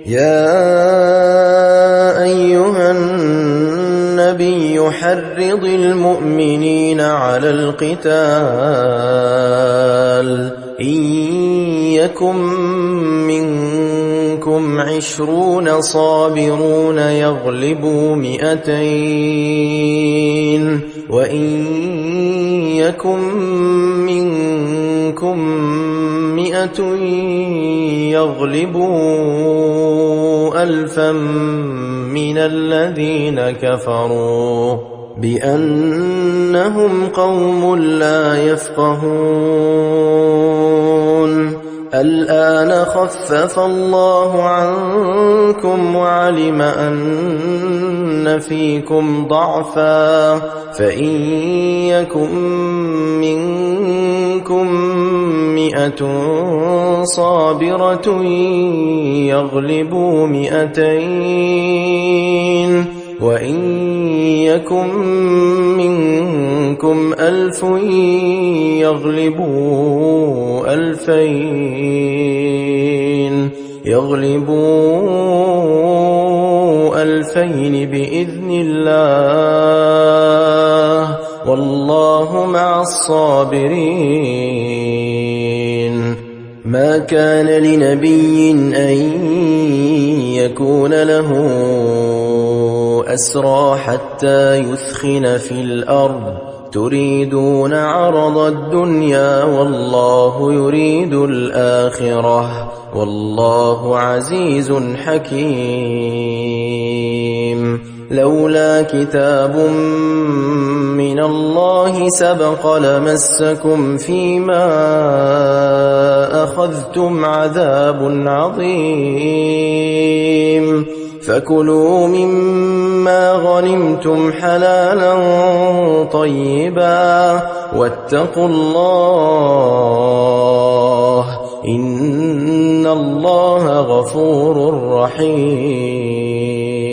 يا أيها النبي حرض المؤمنين على القتال إن يكن منكم 20 صابرون يغلبوا 200 وإن يكن منكم 100 يغلبوا 1000 من الذين كفروا بأنهم قوم لا يفقهون الآن خفف الله عنكم وعلم أن فيكم ضعفا فإن يكن منكم 100 صابرة يغلبوا 200 وإن يكن منكم 1000 يغلبوا 2000 بإذن الله والله مع الصابرين ما كان لنبي أن يكون له أسرى حتى يثخن في الأرض تريدون عرض الدنيا والله يريد الآخرة والله عزيز حكيم لولا كتاب من الله سبق لمسكم فيما أخذتم عذاب عظيم فكلوا مما غنمتم حلالا طيبا واتقوا الله إن الله غفور رحيم